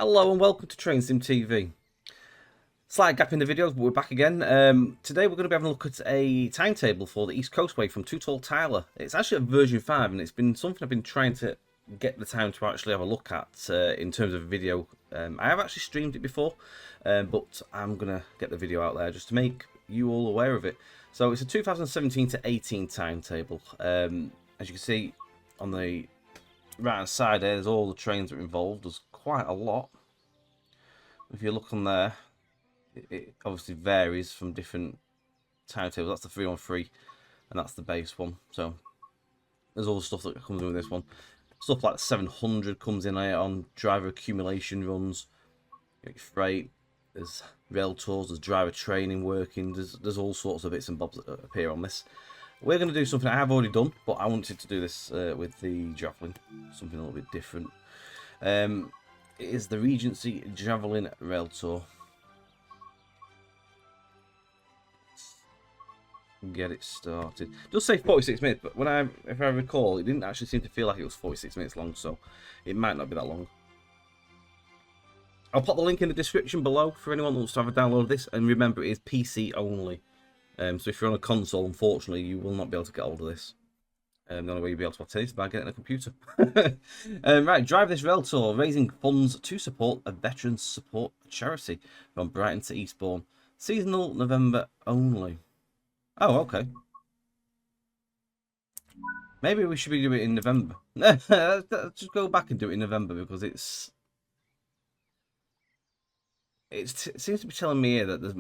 Hello and welcome to Train Sim TV. Slight gap in the videos, but we're back again. Today we're going to be having a look at a timetable for the East Coastway from 2TallTyler. It's actually a version 5 and it's been something I've been trying to get the time to actually have a look at in terms of video. I have actually streamed it before, but I'm going to get the video out there just to make you all aware of it. So it's a 2017 to 18 timetable. As you can see on the right hand side there's all the trains that are involved. There's quite a lot. If you look on there, it obviously varies from different timetables. That's the 313 and that's the base one. So there's all the stuff that comes in with this one. Stuff like 700 comes in here on driver accumulation runs. You get your freight, there's rail tours, there's driver training working, there's all sorts of bits and bobs that appear on this. We're going to do something I have already done, but I wanted to do this with the Javelin, something a little bit different. It is the Regency Javelin Rail Tour. Get it started. It does say 46 minutes, but if I recall, it didn't actually seem to feel like it was 46 minutes long, so it might not be that long. I'll pop the link in the description below for anyone who wants to have a download of this, and remember it is PC only. So if you're on a console, unfortunately, you will not be able to get hold of this. The only way you'll be able to obtain it is by getting a computer. Right, drive this rail tour, raising funds to support a veterans support charity from Brighton to Eastbourne. Seasonal, November only. Oh, okay. Maybe we should be doing it in November. Let's just go back and do it in November because it seems to be telling me here that there's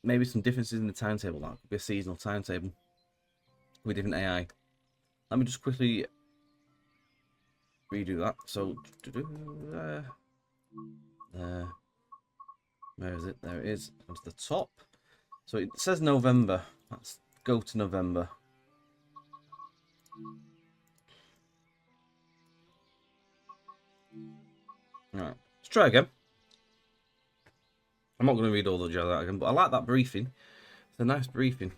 maybe some differences in the timetable. That could be a seasonal timetable with different AI. Let me just quickly redo that. So, where is it? There it is. Onto the top. So it says November. Let's go to November. Alright, let's try again. I'm not going to read all the jazz out again, but I like that briefing. It's a nice briefing.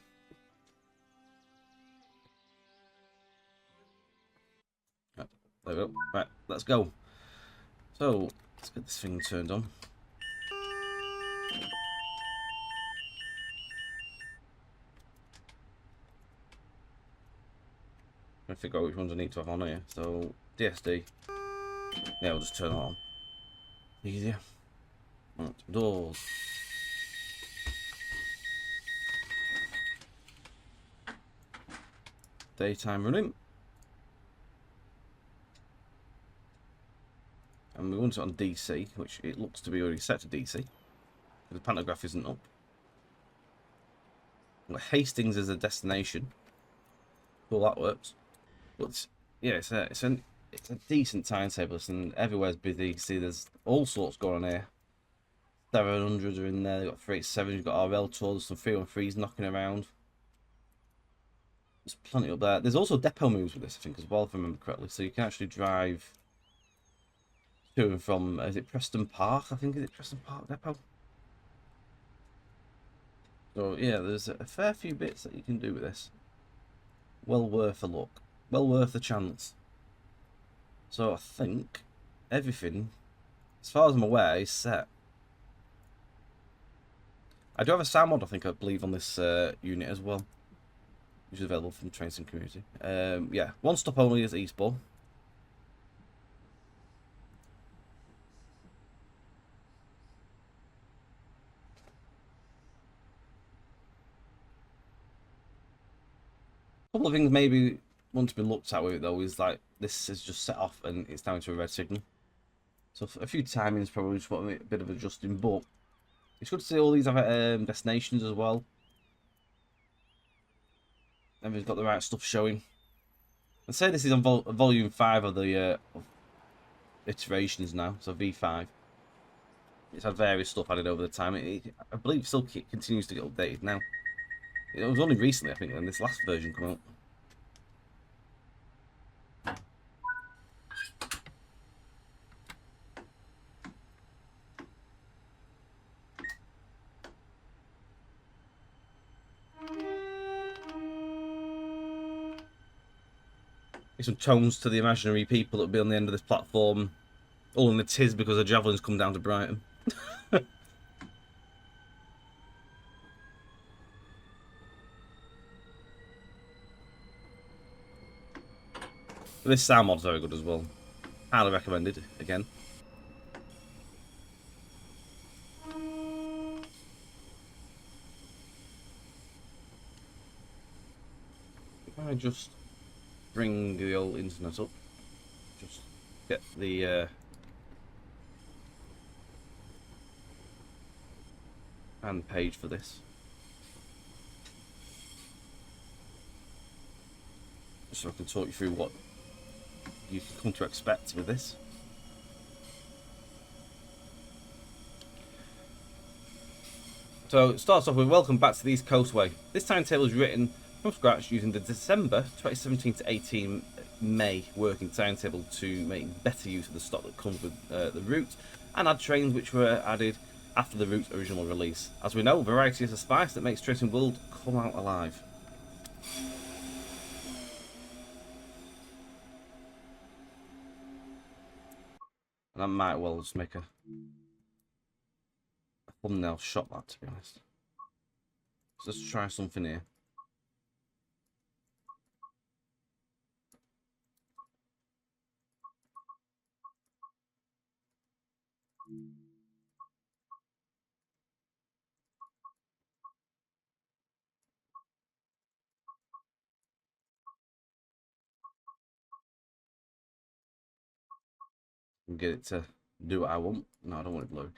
Right, there we go. Right, let's go. So, let's get this thing turned on. Trying to figure out which ones I need to have on here. So, DSD. Yeah, we'll just turn it on. Easier. Right, doors. Daytime running. And we want it on DC, which it looks to be already set to DC. The pantograph isn't up. Hastings is a destination. Well, that works. But yeah, it's a decent timetable, and everywhere's busy. See, there's all sorts going on here. 700s are in there. You've got 387s. You've got RL tours. Some 313s knocking around. There's plenty up there. There's also depot moves with this, I think, as well, if I remember correctly. So you can actually drive to and from. Is it Preston Park? I think is it Preston Park Depot. So yeah, there's a fair few bits that you can do with this. Well worth a look. Well worth the chance. So I think everything, as far as I'm aware, is set. I do have a sound mod, I believe, on this unit as well, which is available from the Train Sim community. Yeah, one stop only is Eastbourne. A couple of things maybe want to be looked at with it though is like this is just set off and it's down to a red signal. So a few timings probably just want a bit of adjusting, but it's good to see all these other destinations as well. Everybody's got the right stuff showing. I'd say this is on volume 5 of the iterations now, so V5. It's had various stuff added over the time. I believe it still continues to get updated now. It was only recently, I think, when this last version came out. Some tones to the imaginary people that will be on the end of this platform. All in the tiz because the Javelin's come down to Brighton. This sound mod's very good as well. Highly recommended, again. If I just bring the old internet up, just get the and page for this. So I can talk you through what you can come to expect with this. So it starts off with welcome back to the East Coastway. This timetable is written from scratch using the December 2017 to 18 May working timetable to make better use of the stock that comes with the route and add trains which were added after the route's original release. As we know, variety is a spice that makes Tracing World come out alive. And I might well just make a thumbnail shot that, to be honest. So let's try something here. And get it to do what I want. No, I don't want it blue.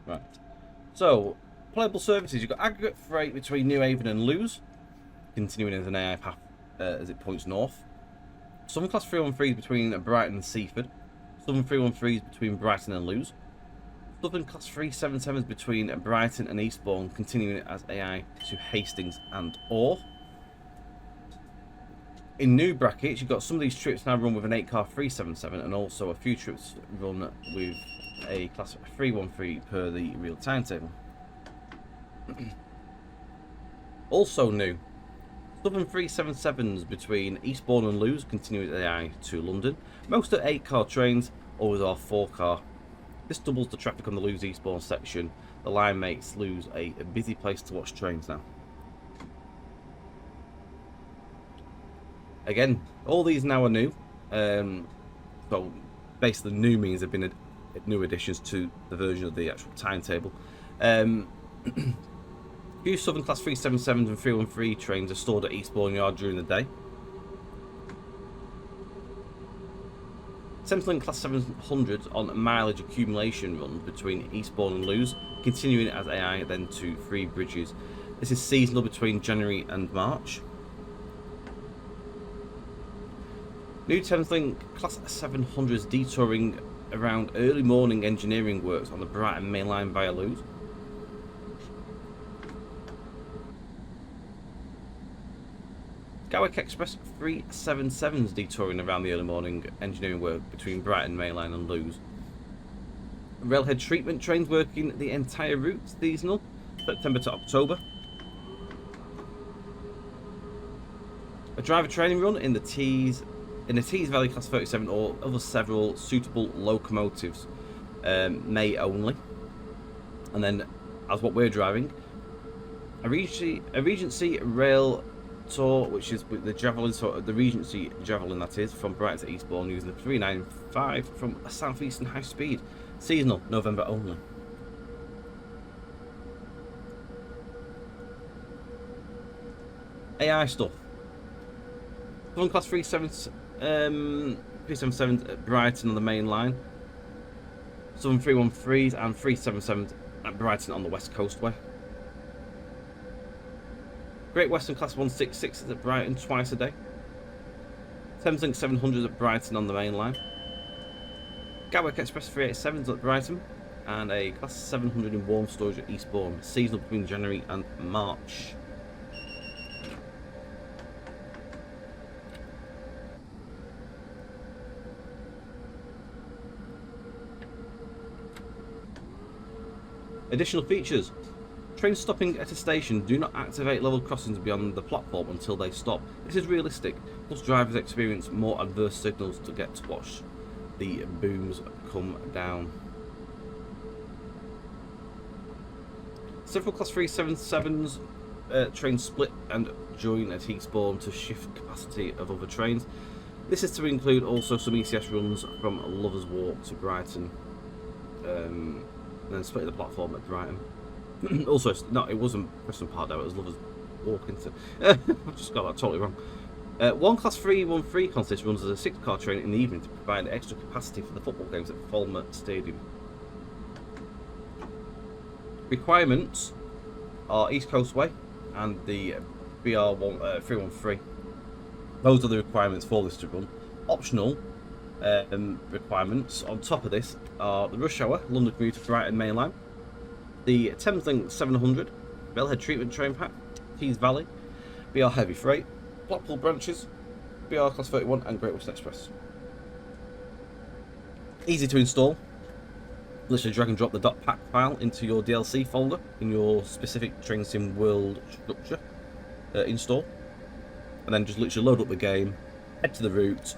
Right. So, playable services. You've got aggregate freight between New Haven and Lewes, continuing as an AI path as it points north. Southern Class 313s between Brighton and Seaford. Southern 313s between Brighton and Lewes. Southern Class 377s between Brighton and Eastbourne, continuing as AI to Hastings and Orr. In new brackets, you've got some of these trips now run with an 8-car 377 and also a few trips run with a Class 313 per the real timetable. Also new, Southern 377s between Eastbourne and Lewes, continuing as AI to London. Most are 8-car trains, always are 4-car. This doubles the traffic on the Lewes Eastbourne section. The line makes Lewes a busy place to watch trains now. Again, all these now are new. So basically new means they've been new additions to the version of the actual timetable. Few Southern Class 377s and 313 trains are stored at Eastbourne Yard during the day. Thameslink Class 700s on mileage accumulation runs between Eastbourne and Lewes, continuing as AI then to Three Bridges. This is seasonal between January and March. New Thameslink Class 700s detouring around early morning engineering works on the Brighton Main Line via Lewes. Gatwick Express 377s detouring around the early morning engineering work between Brighton Main Line and Lewes. Railhead treatment trains working the entire route, seasonal, September to October. A driver training run in the Tees Valley Class 37 or other several suitable locomotives, May only. And then, as what we're driving, a Regency Rail Tour, which is with the Javelin, so the Regency Javelin that is, from Brighton to Eastbourne using the 395 from a southeastern high speed. Seasonal, November only. AI stuff. Southern Class 377 at Brighton on the main line. Southern 313s and 377s at Brighton on the West Coastway. Great Western Class 166s at Brighton twice a day. Thameslink 700s at Brighton on the main line. Gatwick Express 387s at Brighton. And a Class 700 in warm storage at Eastbourne. Seasonal between January and March. Additional features. Trains stopping at a station do not activate level crossings beyond the platform until they stop. This is realistic, plus drivers experience more adverse signals to get to watch the booms come down. Several Class 3 777s trains split and join at Eastbourne to shift capacity of other trains. This is to include also some ECS runs from Lovers Walk to Brighton, and then split the platform at Brighton. Also, no, it wasn't Preston Park though, it was Lovers Walk into. I've just got that totally wrong. One Class 313 consist runs as a 6-car train in the evening to provide extra capacity for the football games at Fulmer Stadium. Requirements are East Coastway and the BR313. Those are the requirements for this to run. Optional requirements on top of this are the rush hour London commuter Brighton Main Line, the Thameslink 700, Bellhead Treatment Train Pack, Tees Valley, BR Heavy Freight, Blackpool Branches, BR Class 31 and Great Western Express. Easy to install. Literally drag and drop the .pack file into your DLC folder in your specific Train Sim World structure install, and then just literally load up the game, head to the route,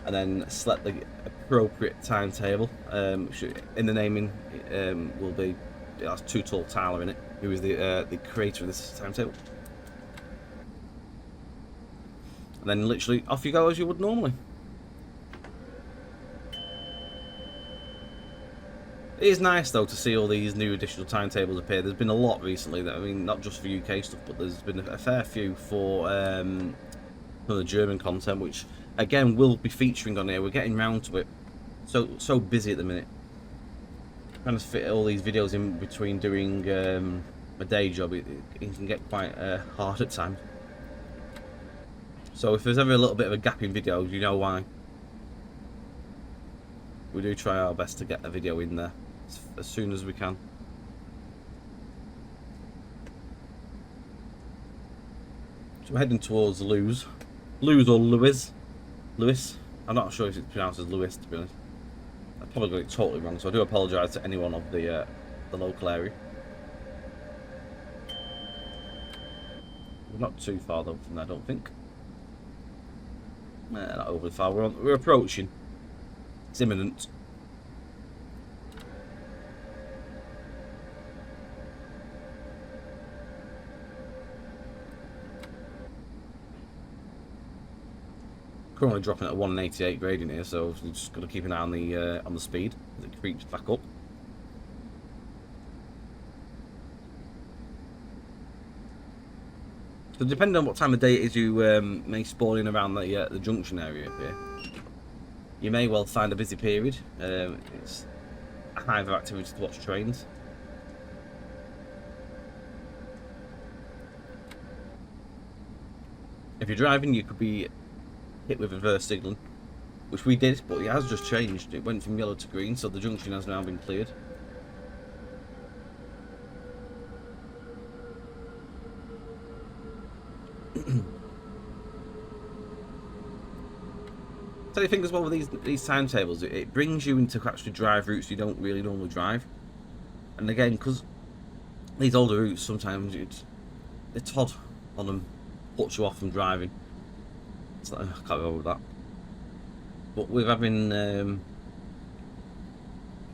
and then select the appropriate timetable. In the naming will be, it has 2TallTyler in it, who is the creator of this timetable. And then literally off you go as you would normally. It is nice though to see all these new additional timetables appear. There's been a lot recently that, I mean, not just for UK stuff, but there's been a fair few for the German content, which again will be featuring on here. We're getting round to it. So busy at the minute. Trying to fit all these videos in between doing a day job, it can get quite hard at times. So if there's ever a little bit of a gap in videos, you know why. We do try our best to get a video in there as soon as we can. So we're heading towards Lewes or Lewis. I'm not sure if it's pronounced as Lewis, to be honest. I probably got it totally wrong, so I do apologise to anyone of the local area. We're not too far though from there, I don't think. Not overly far. We're approaching. It's imminent. Currently dropping at 188 gradient here, so we've just got to keep an eye on the speed as it creeps back up. So depending on what time of day it is, you may spawn in around the junction area here. You may well find a busy period. It's a hive of activity to watch trains. If you're driving, you could be hit with reverse signalling, which we did, but it has just changed. It went from yellow to green, so the junction has now been cleared. So I think as well with these timetables, it brings you into actually drive routes you don't really normally drive. And again, because these older routes sometimes the Todd on them puts you off from driving. So I can't go with that. But with having the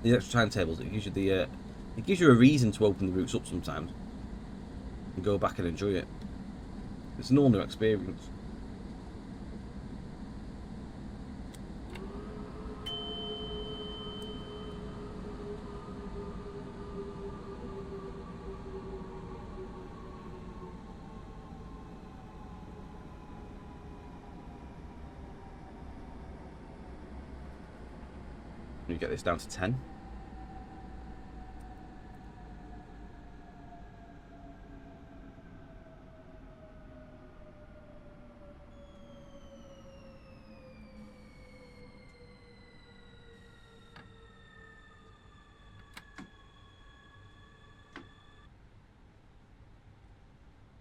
extra timetables, it gives you a reason to open the routes up sometimes and go back and enjoy it. It's an all new experience. You get this down to 10.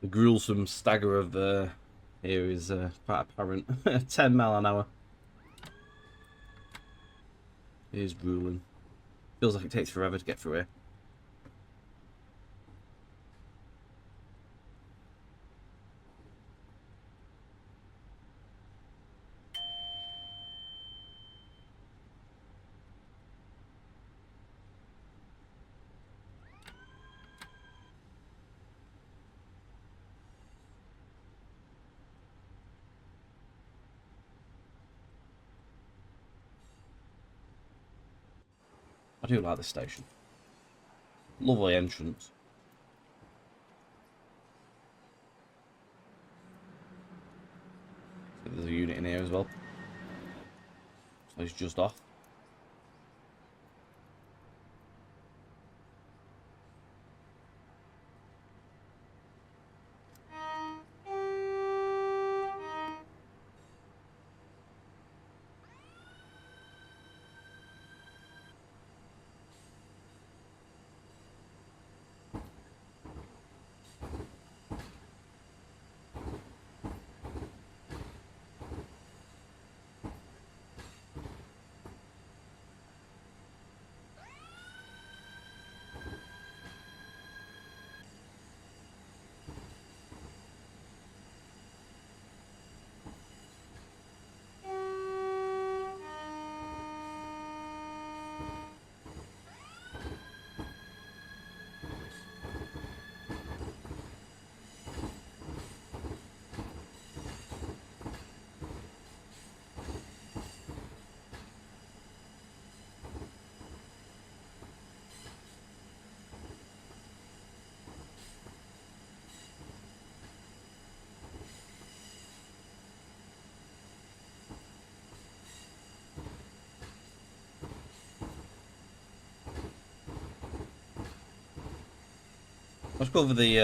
The gruesome stagger of here is quite apparent. 10 mile an hour. It is grueling. Feels like it takes forever to get through here. do like this station. Lovely entrance. There's a unit in here as well. So it's just off. Let's go over the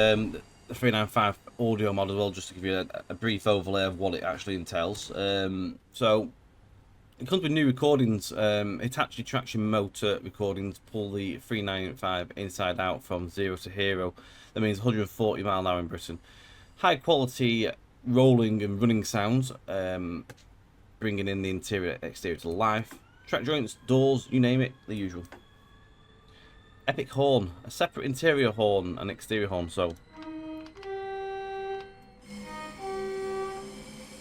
395 audio mod as well, just to give you a brief overlay of what it actually entails. So it comes with new recordings. Hitachi traction motor recordings pull the 395 inside out from 0 to hero. That means 140 mile an hour in Britain. High quality rolling and running sounds, bringing in the interior exterior to life. Track joints, doors, you name it, the usual. Epic horn, a separate interior horn and exterior horn, so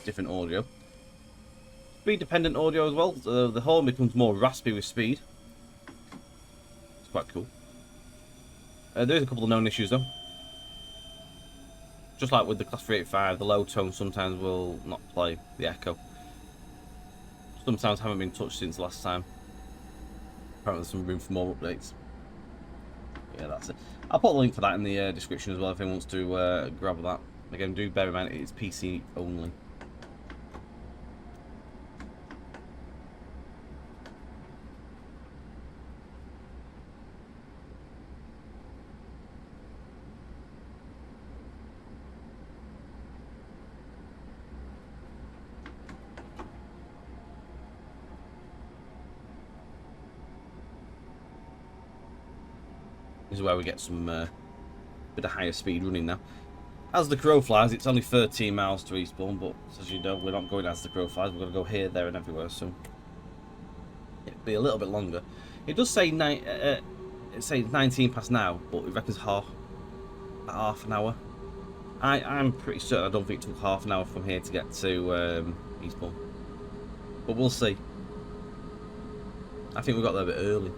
different audio. Speed dependent audio as well. The horn becomes more raspy with speed. It's quite cool. There's a couple of known issues though. Just like with the Class 385, the low tone sometimes will not play the echo. Some sounds haven't been touched since last time. Apparently there's some room for more updates. Yeah, that's it. I'll put a link for that in the description as well if anyone wants to grab that. Again, do bear in mind it's PC only. This is where we get some bit of higher speed running now. As the crow flies, it's only 13 miles to Eastbourne, but as you know, we're not going as the crow flies. We're going to go here, there, and everywhere, so it'll be a little bit longer. It does say it says 19 past now, but it reckons half an hour. I'm pretty certain I don't think it took half an hour from here to get to Eastbourne, but we'll see. I think we got there a bit early.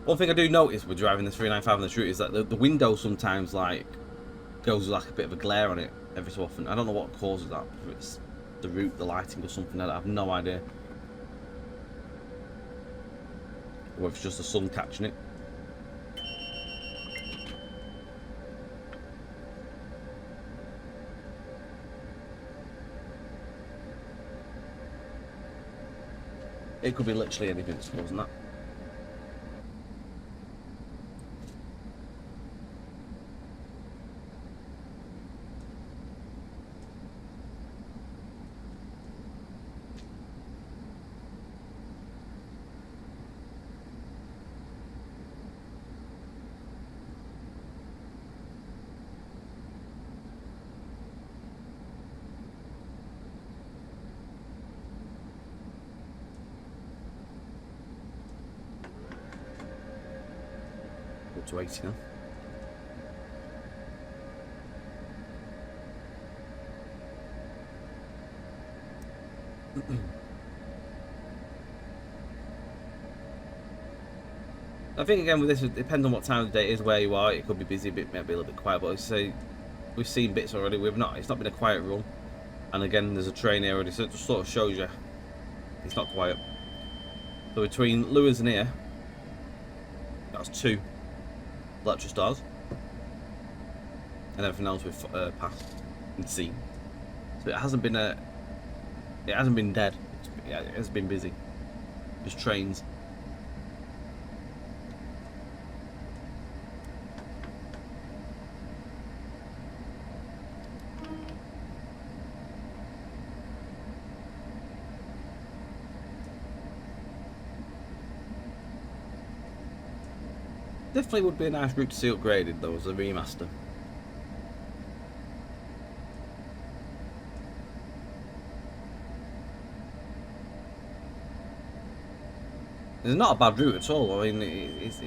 One thing I do notice with driving the 395 on the street is that the window sometimes like goes like a bit of a glare on it every so often. I don't know what causes that. If it's the route, the lighting, or something like that. I have no idea. Or if it's just the sun catching it. It could be literally anything, I suppose, isn't that? To 80 now. I think again with this, it depends on what time of the day it is, where you are. It could be busy, maybe a little bit quiet. But I say we've seen bits already. It's not been a quiet run. And again, there's a train here already, so it just sort of shows you it's not quiet. So between Lewis and here, that's 2 electric stars, and everything else we've passed and seen. So it hasn't been dead. It has been busy. Just trains. Definitely would be a nice route to see upgraded though as a remaster. It's not a bad route at all. I mean, it's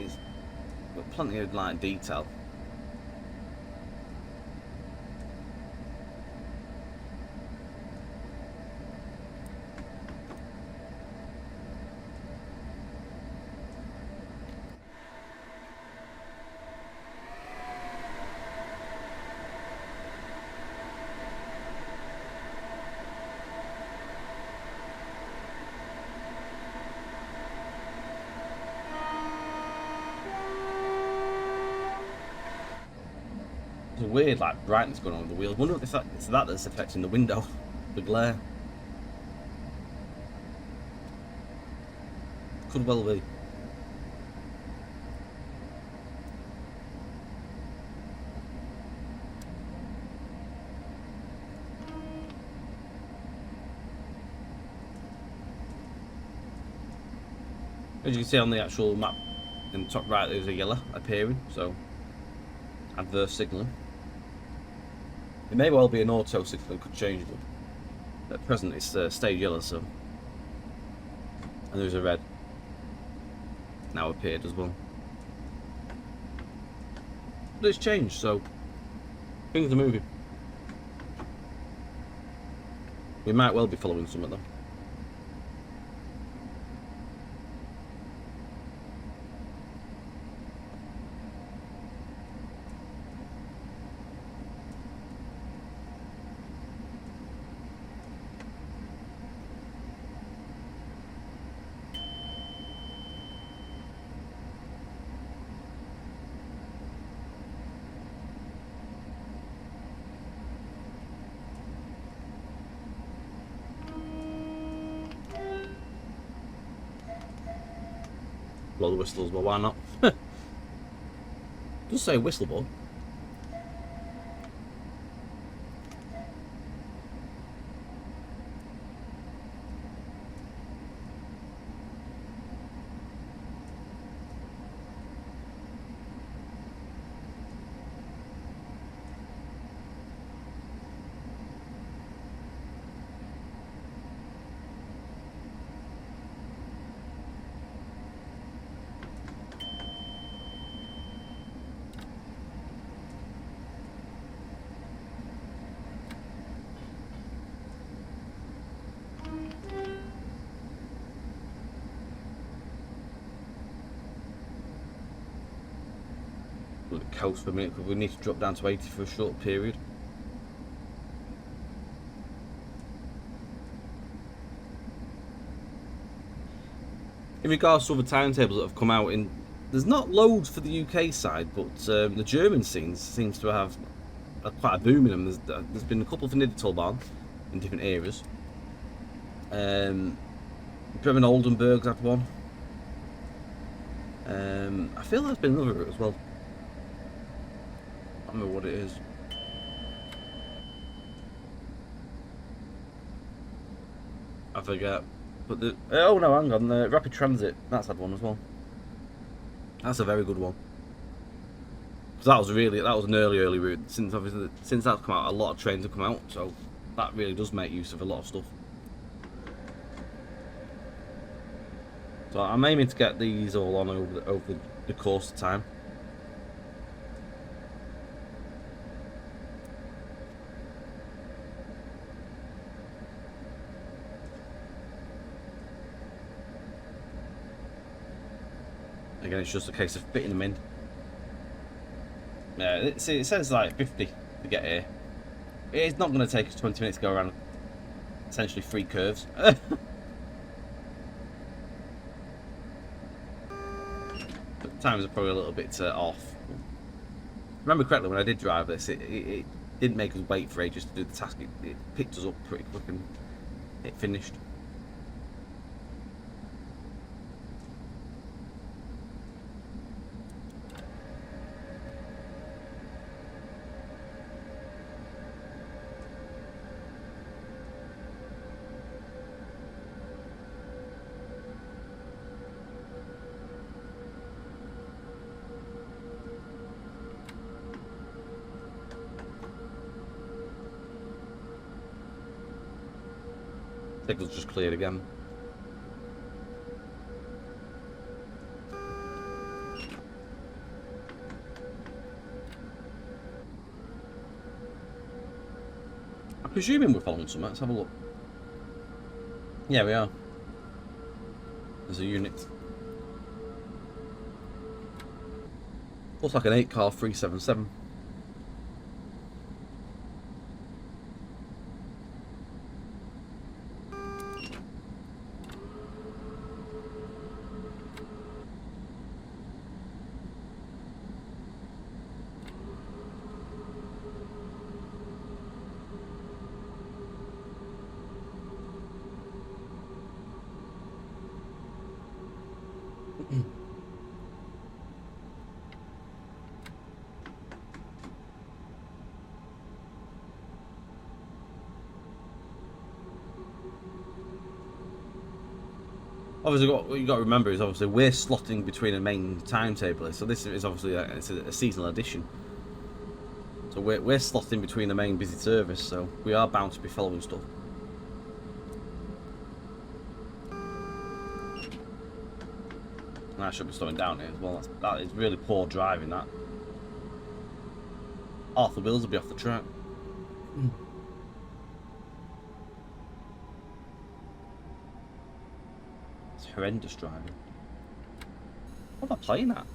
got plenty of like detail. There's a weird like brightness going on with the wheels. I wonder if it's that that's affecting the window, the glare. Could well be. As you can see on the actual map in the top right, there's a yellow appearing, so adverse signalling. It may well be an auto signal, could change them. At present it's stayed yellow, so. And there's a red now appeared as well. But it's changed, so things are moving. We might well be following some of them. Blow the whistles, but why not? Just say whistle, boy. Look at the coast for a minute because we need to drop down to 80 for a short period. In regards to other timetables that have come out, there's not loads for the UK side, but the German scene seems to have quite a boom in them. There's been a couple for Niedertalbahn in different areas. Bremen Oldenburg's had one. I feel there's been another route as well. I don't know what it is. I forget. But oh no, hang on. The Rapid Transit, that's had one as well. That's a very good one. Because that was an early route. Since that's come out, a lot of trains have come out, so that really does make use of a lot of stuff. So I'm aiming to get these all on over the course of time. Again, it's just a case of fitting them in. Yeah, it says like 50 to get here. It's not going to take us 20 minutes to go around essentially 3 curves. But times are probably a little bit off. Remember correctly, when I did drive this, it didn't make us wait for ages to do the task. It picked us up pretty quick and it finished. Signal's just cleared again. I'm presuming we're following something. Let's have a look. Yeah, we are. There's a unit. Looks like an 8-car 377. Obviously, what you got to remember is obviously we're slotting between a main timetable, so this is obviously it's a seasonal edition. So we're slotting between the main busy service, so we are bound to be following stuff. And I should be slowing down here as well. That is really poor driving. That half the wheels will be off the track. Horrendous driving. What am I playing at?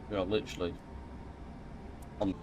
We are literally on.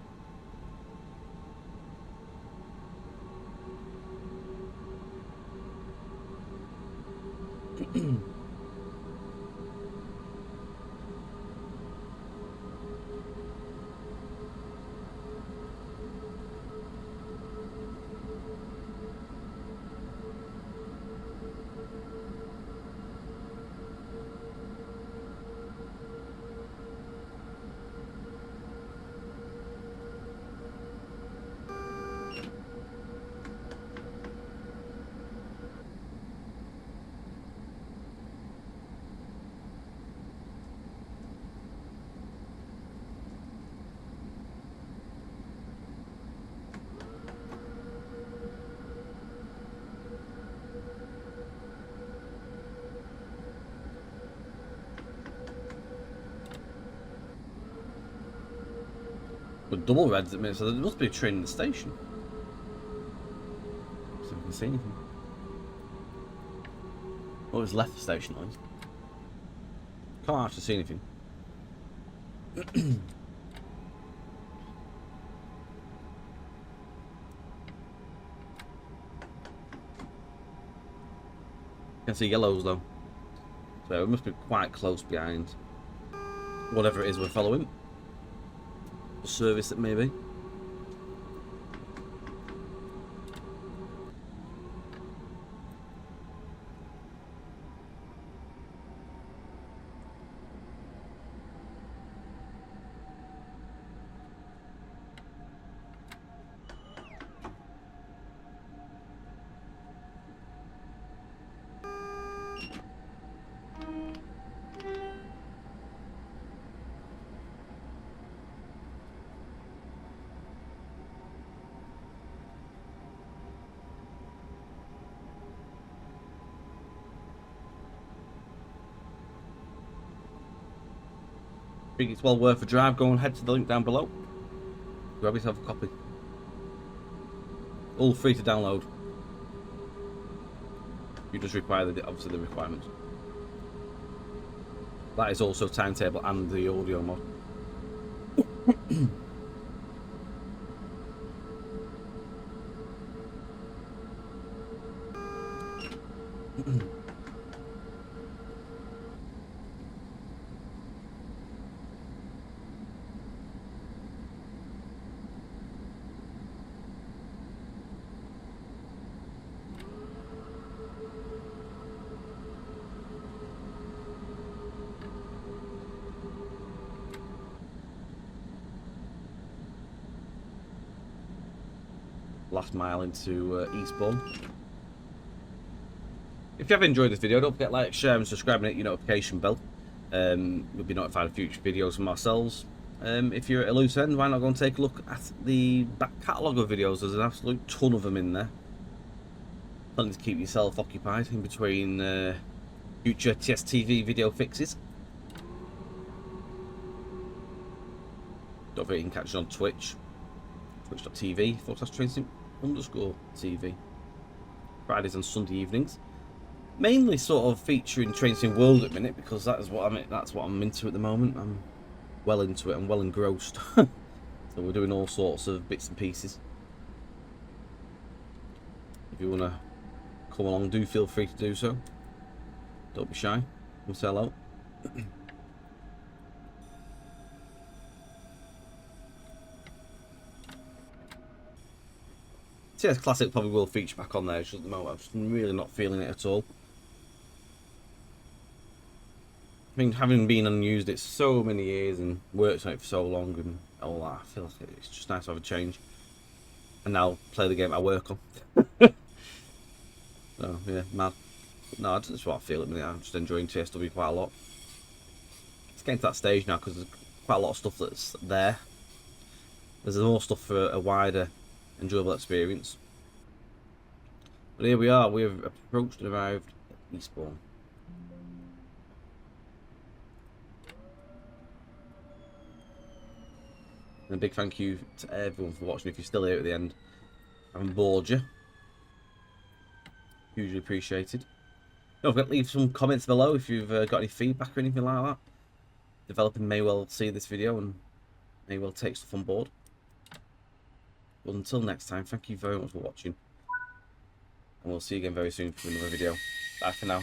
With double reds at minute, so there must be a train in the station. See if we can see anything. Oh, it's left the station lines. Can't actually see anything. Can see yellows though. So it must be quite close behind whatever it is we're following. The service that may be. Think it's well worth a drive, go and head to the link down below. Grab yourself a copy. All free to download. You just require obviously the requirements. That is also Timetable and the audio mod. Last mile into Eastbourne. If you have enjoyed this video, don't forget to like, share and subscribe and hit your notification bell. You'll be notified of future videos from ourselves. If you're at a loose end, why not go and take a look at the back catalogue of videos? There's an absolute ton of them in there. Plenty to keep yourself occupied in between future TSTV video fixes. Don't forget you can catch it on Twitch. Twitch.tv/TrainSim_TV. Fridays and Sunday evenings. Mainly sort of featuring TrainSim World at the minute, because that is what that's what I'm into at the moment. I'm well into it, I'm well engrossed. So we're doing all sorts of bits and pieces. If you wanna come along, do feel free to do so. Don't be shy. Come say hello. TS Classic probably will feature back on there, just at the moment. I'm just really not feeling it at all. I mean, having been unused it so many years and worked on it for so long and all that, I feel like it's just nice to have a change. And now play the game I work on. So yeah, mad. No, that's what I feel at the minute. I'm just enjoying TSW quite a lot. It's getting to that stage now because there's quite a lot of stuff that's there. There's more stuff for a wider enjoyable experience. But here we are, we have approached and arrived at Eastbourne. And a big thank you to everyone for watching. If you're still here at the end, I haven't bored you. Hugely appreciated. Don't forget to leave some comments below if you've got any feedback or anything like that. Developer may well see this video and may well take stuff on board. But until next time, thank you very much for watching. And we'll see you again very soon for another video. Bye for now.